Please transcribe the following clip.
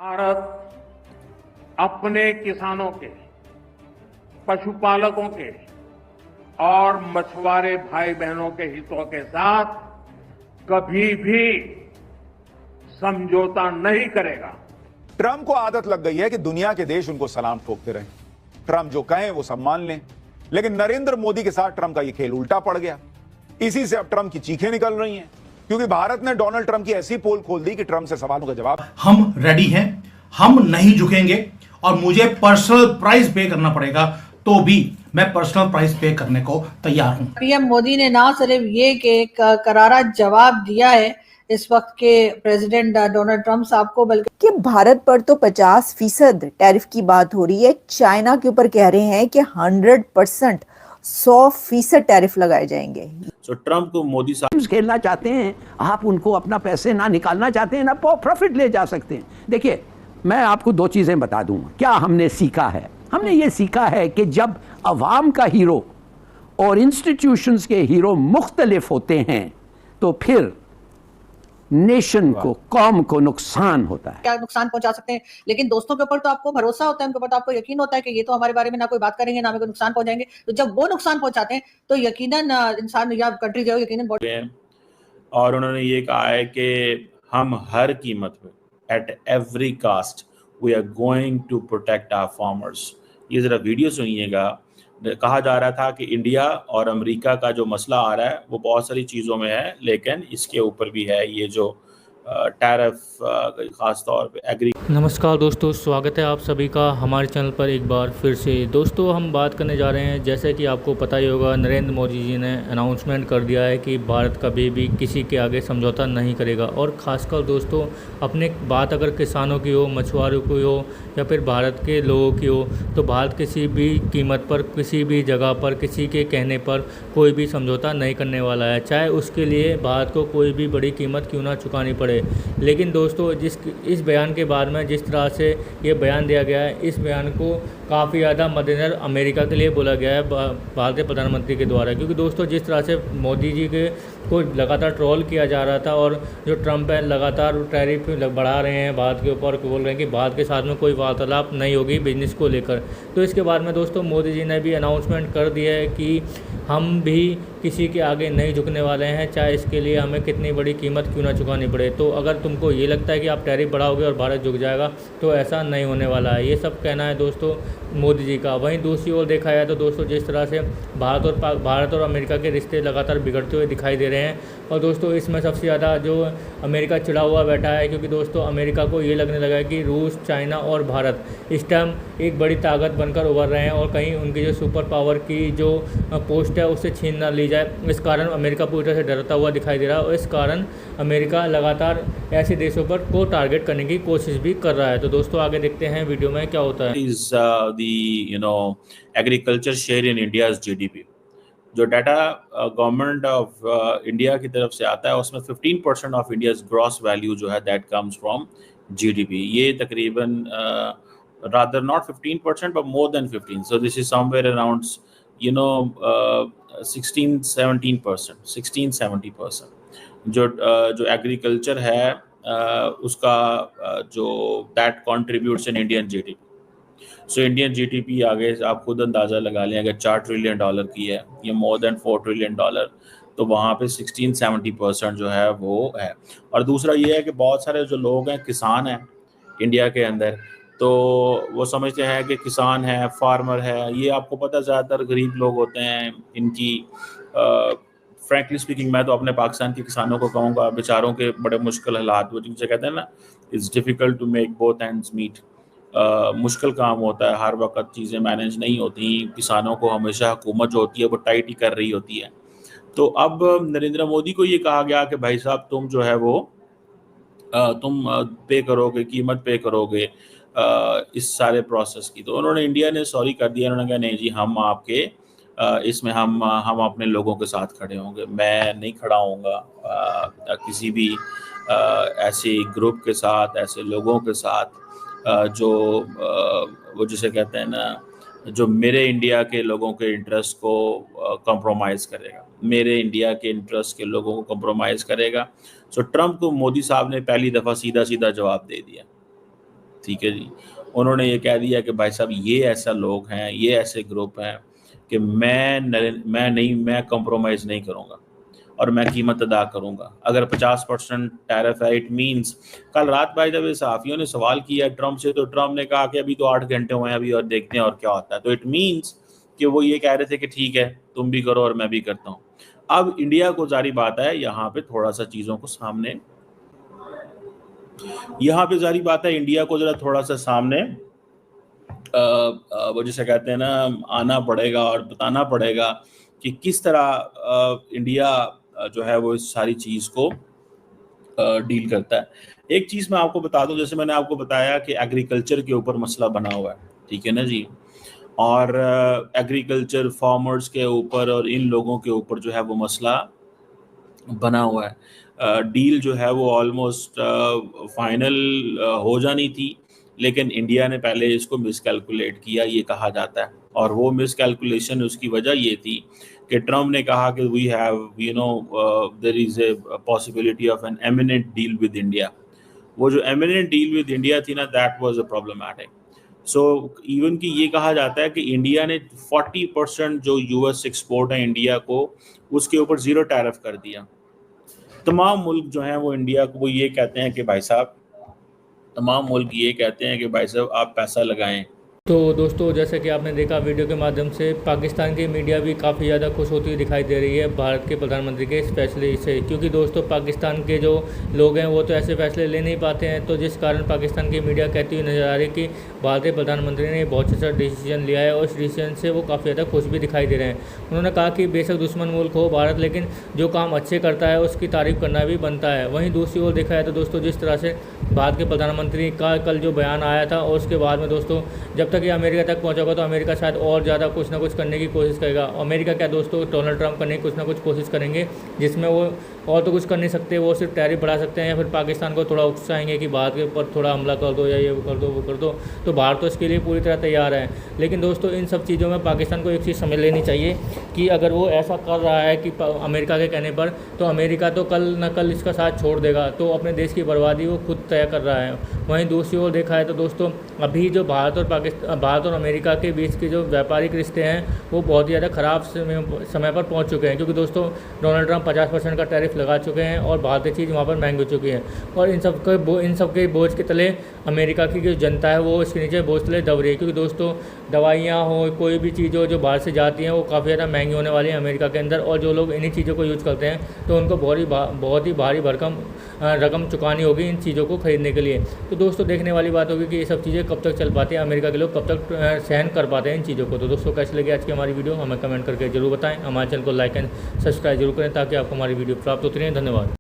भारत अपने किसानों के, पशुपालकों के और मछुआरे भाई बहनों के हितों के साथ कभी भी समझौता नहीं करेगा। ट्रंप को आदत लग गई है कि दुनिया के देश उनको सलाम ठोकते रहें। ट्रंप जो कहें वो सब मान लें। लेकिन नरेंद्र मोदी के साथ ट्रंप का ये खेल उल्टा पड़ गया। इसी से अब ट्रंप की चीखें निकल रही हैं, क्योंकि भारत ने डोनाल्ड ट्रंप की ऐसी पोल खोल दी कि ट्रंप से सवालों का जवाब हम रेडी हैं, हम नहीं झुकेंगे और मुझे पर्सनल प्राइस पे करना पड़ेगा तो भी मैं पर्सनल प्राइस पे करने को तैयार हूं। पीएम मोदी ने ना सिर्फ ये कि एक करारा जवाब दिया है इस वक्त के प्रेसिडेंट डोनाल्ड ट्रंप साहब को, बल्कि कि भारत पर तो 50% टैरिफ की बात हो रही है। चाइना के ऊपर कह रहे हैं कि 100% 100% टैरिफ लगाए जाएंगे। तो ट्रंप को मोदी साहब खेलना चाहते हैं, आप उनको अपना पैसे ना निकालना चाहते हैं ना प्रॉफिट ले जा सकते हैं। देखिए, मैं आपको दो चीजें बता दूं क्या हमने सीखा है। हमने ये सीखा है कि जब अवाम का हीरो और इंस्टीट्यूशंस के हीरो मुख्तलिफ होते हैं तो फिर नेशन को, कौम को नुकसान होता है। क्या नुकसान पहुंचा सकते हैं, लेकिन दोस्तों के ऊपर तो आपको भरोसा होता है, उनके ऊपर तो आपको यकीन होता है कि ये तो हमारे बारे में ना कोई बात करेंगे ना हमें कोई नुकसान पहुंचाएंगे। तो जब वो नुकसान पहुंचाते हैं तो यकीनन इंसान या कंट्री जो यकीनन। और उन्होंने ये कहा है कि हम हर कीमत पे at every cost we are going to protect our farmers. ये जरा वीडियो सुनिएगा। कहा जा रहा था कि इंडिया और अमेरिका का जो मसला आ रहा है वो बहुत सारी चीज़ों में है, लेकिन इसके ऊपर भी है ये जो टैरिफ, ख़ास तौर पे एग्री। नमस्कार दोस्तों, स्वागत है आप सभी का हमारे चैनल पर एक बार फिर से। दोस्तों, हम बात करने जा रहे हैं, जैसे कि आपको पता ही होगा, नरेंद्र मोदी जी ने अनाउंसमेंट कर दिया है कि भारत कभी भी किसी के आगे समझौता नहीं करेगा। और ख़ासकर दोस्तों, अपने बात अगर किसानों की हो, मछुआरों की हो या फिर भारत के लोगों की हो, तो भारत किसी भी कीमत पर, किसी भी जगह पर, किसी के कहने पर कोई भी समझौता नहीं करने वाला है, चाहे उसके लिए भारत को कोई भी बड़ी कीमत क्यों ना चुकानी पड़े। लेकिन दोस्तों, इस बयान के बाद में जिस तरह से ये बयान दिया गया है, इस बयान को काफ़ी ज़्यादा मद्देनज़र अमेरिका के लिए बोला गया है भारतीय प्रधानमंत्री के द्वारा। क्योंकि दोस्तों, जिस तरह से मोदी जी के को लगातार ट्रोल किया जा रहा था और जो ट्रंप है लगातार टैरिफ बढ़ा रहे हैं भारत के ऊपर, बोल रहे हैं कि भारत के साथ में कोई वार्तालाप नहीं होगी बिजनेस को लेकर। तो इसके बाद में दोस्तों, मोदी जी ने भी अनाउंसमेंट कर दिया है कि हम भी किसी के आगे नहीं झुकने वाले हैं, चाहे इसके लिए हमें कितनी बड़ी कीमत क्यों ना चुकानी पड़े। तो अगर तुमको ये लगता है कि आप टैरिफ बढ़ाओगे और भारत झुक जाएगा, तो ऐसा नहीं होने वाला है। ये सब कहना है दोस्तों मोदी जी का। वहीं दूसरी ओर देखा जाए तो दोस्तों, जिस तरह से भारत और अमेरिका के रिश्ते लगातार बिगड़ते हुए दिखाई दे रहे हैं। और दोस्तों, इसमें सबसे ज़्यादा जो अमेरिका चिढ़ा हुआ बैठा है, क्योंकि दोस्तों अमेरिका को ये लगने लगा है कि रूस, चाइना और भारत इस टाइम एक बड़ी ताकत बनकर उभर रहे हैं और कहीं उनकी जो सुपर पावर की जो पोस्ट है उससे छीन ना ली जाए। इस कारण अमेरिका पूरी तरह से डरता हुआ दिखाई दे रहा है और इस कारण अमेरिका लगातार ऐसे देशों पर को टारगेट करने की कोशिश भी कर रहा है। तो दोस्तों, आगे देखते हैं वीडियो में क्या होता है। Agriculture share in India's GDP, जो डाटा गवर्नमेंट ऑफ इंडिया की तरफ से आता है, उसमें 15% ऑफ इंडियाज ग्रॉस वैल्यू जो है दैट कम्स फ्रॉम जीडीपी। ये तकरीबन rather not 15% but more than 15, so this is somewhere around 16-17% जो एग्रीकल्चर है उसका जो that contributes in Indian GDP. So Indian GDP आगे आप खुद अंदाज़ा लगा लें, अगर $4 ट्रिलियन की है या मोर देन $4 ट्रिलियन, तो वहाँ पे 16-70% जो है वो है। और दूसरा ये है कि बहुत सारे जो लोग हैं, किसान हैं इंडिया के अंदर, तो वो समझते हैं कि किसान है, फार्मर है, ये आपको पता ज़्यादातर गरीब लोग होते हैं। इनकी फ्रैंकली स्पीकिंग, मैं तो अपने पाकिस्तान के किसानों को कहूँगा, बेचारों के बड़े मुश्किल हालात, वो जिनसे कहते हैं ना, it's difficult to make both ends meet. मुश्किल काम होता है, हर वक्त चीज़ें मैनेज नहीं होती। किसानों को हमेशा हुकूमत जो होती है वो टाइट ही कर रही होती है। तो अब नरेंद्र मोदी को ये कहा गया कि भाई साहब, तुम जो है वो तुम पे करोगे, कीमत पे करोगे इस सारे प्रोसेस की। तो उन्होंने, इंडिया ने सॉरी कर दिया। उन्होंने कहा नहीं जी, हम आपके इसमें हम अपने लोगों के साथ खड़े होंगे। मैं नहीं खड़ा होऊंगा किसी भी ऐसे ग्रुप के साथ, ऐसे लोगों के साथ जो वो जिसे कहते हैं ना, जो मेरे इंडिया के लोगों के इंटरेस्ट को कंप्रोमाइज़ करेगा, मेरे इंडिया के इंटरेस्ट के लोगों को कंप्रोमाइज़ करेगा। सो ट्रंप को मोदी साहब ने पहली दफ़ा सीधा सीधा जवाब दे दिया। ठीक है जी। उन्होंने ये कह दिया कि भाई साहब ये ऐसा लोग हैं, ये ऐसे ग्रुप हैं कि मैं कंप्रोमाइज़ नहीं करूँगा और मैं कीमत अदा करूँगा। अगर 50% टैरिफ है, इट मीन्स कल रात बाय द वे सहाफ़ियों ने सवाल किया ट्रंप से, तो ट्रंप ने कहा कि अभी तो 8 घंटे हुए हैं अभी और देखते हैं और क्या होता है। तो इट मीन्स कि वो ये कह रहे थे कि ठीक है तुम भी करो और मैं भी करता हूँ। अब इंडिया को जारी बात है यहाँ पे थोड़ा सा चीज़ों को सामने, यहाँ पे जारी बात है इंडिया को ज़रा थोड़ा सा सामने वो जिसे कहते हैं ना आना पड़ेगा और बताना पड़ेगा कि किस तरह इंडिया जो है वो इस सारी चीज़ को डील करता है। एक चीज़ मैं आपको बता दूं, जैसे मैंने आपको बताया कि एग्रीकल्चर के ऊपर मसला बना हुआ है, ठीक है ना जी, और एग्रीकल्चर फार्मर्स के ऊपर और इन लोगों के ऊपर जो है वो मसला बना हुआ है। डील जो है वो ऑलमोस्ट फाइनल हो जानी थी, लेकिन इंडिया ने पहले इसको मिसकैलकुलेट किया, ये कहा जाता है। और वो मिसकैलकुलेशन उसकी वजह ये थी कि ट्रम्प ने कहा कि we have there is a possibility of an eminent deal with India. वो जो एमिनेंट डील विद इंडिया थी ना, that was a problematic. So even कि ये कहा जाता है कि इंडिया ने 40% जो यूएस एक्सपोर्ट है इंडिया को, उसके ऊपर 0 टैरिफ कर दिया। तमाम मुल्क जो हैं वो इंडिया को ये कहते हैं कि भाई साहब, तमाम मुल्क ये कहते हैं कि भाई साहब आप पैसा लगाएं। तो दोस्तों, जैसे कि आपने देखा वीडियो के माध्यम से, पाकिस्तान की मीडिया भी काफ़ी ज़्यादा खुश होती हुई दिखाई दे रही है भारत के प्रधानमंत्री के इस फैसले से, क्योंकि दोस्तों पाकिस्तान के जो लोग हैं वो तो ऐसे फैसले ले नहीं पाते हैं। तो जिस कारण पाकिस्तान की मीडिया कहती हुई नजर आ रही है कि भारतीय प्रधानमंत्री ने बहुत अच्छा डिसीजन लिया है और इस डिसीजन से वो काफ़ी ज़्यादा खुश भी दिखाई दे रहे हैं। उन्होंने कहा कि बेशक दुश्मन मुल्क हो भारत, लेकिन जो काम अच्छे करता है उसकी तारीफ़ करना भी बनता है। वहीं दूसरी ओर देखा है तो दोस्तों, जिस तरह से भारत के प्रधानमंत्री का कल जो बयान आया था और उसके बाद में दोस्तों जब तक ये अमेरिका तक पहुंचेगा तो अमेरिका शायद और ज़्यादा कुछ ना कुछ करने की कोशिश करेगा। अमेरिका क्या दोस्तों, डोनाल्ड ट्रंप करने की कुछ ना कुछ कोशिश करेंगे, जिसमें वो और तो कुछ कर नहीं सकते, वो सिर्फ टैरिफ बढ़ा सकते हैं या फिर पाकिस्तान को थोड़ा उकसाएंगे कि भारत के ऊपर थोड़ा हमला कर दो या ये कर दो वो कर दो। तो भारत तो इसके लिए पूरी तरह तैयार है। लेकिन दोस्तों, इन सब चीज़ों में पाकिस्तान को एक चीज़ समझ लेनी चाहिए कि अगर वो ऐसा कर रहा है कि अमेरिका के कहने पर, तो अमेरिका तो कल न कल इसका साथ छोड़ देगा। तो अपने देश की बर्बादी वो खुद तय कर रहा है। वहीं दूसरी ओर देखा है तो दोस्तों, अभी जो भारत और अमेरिका के बीच के जो व्यापारिक रिश्ते हैं वो बहुत ही ज़्यादा ख़राब समय पर पहुंच चुके हैं, क्योंकि दोस्तों डोनाल्ड ट्रंप 50% का टैरिफ लगा चुके हैं और भारतीय चीज़ वहाँ पर महंगी हो चुकी है। और इन सब के बोझ के तले अमेरिका की जो जनता है वो इसके नीचे बोझ तले दब रही है, क्योंकि दोस्तों दवाइयाँ हो, कोई भी चीज़ हो जो बाहर से जाती हैं वो काफ़ी ज़्यादा महंगी होने वाली है अमेरिका के अंदर। और जो लोग इन्हीं चीज़ों को यूज़ करते हैं तो उनको बहुत ही भारी भरकम रकम चुकानी होगी इन चीज़ों को खरीदने के लिए। तो दोस्तों, देखने वाली बात होगी कि ये सब चीज़ें कब तक चल पाती हैं, अमेरिका के लोग कब तक सहन कर पाते हैं इन चीज़ों को। तो दोस्तों, कैसी लगी आज की हमारी वीडियो हमें कमेंट करके जरूर बताएं। हमारे चैनल को लाइक एंड सब्सक्राइब जरूर करें ताकि आपको हमारी वीडियो प्राप्त होती रहे। धन्यवाद।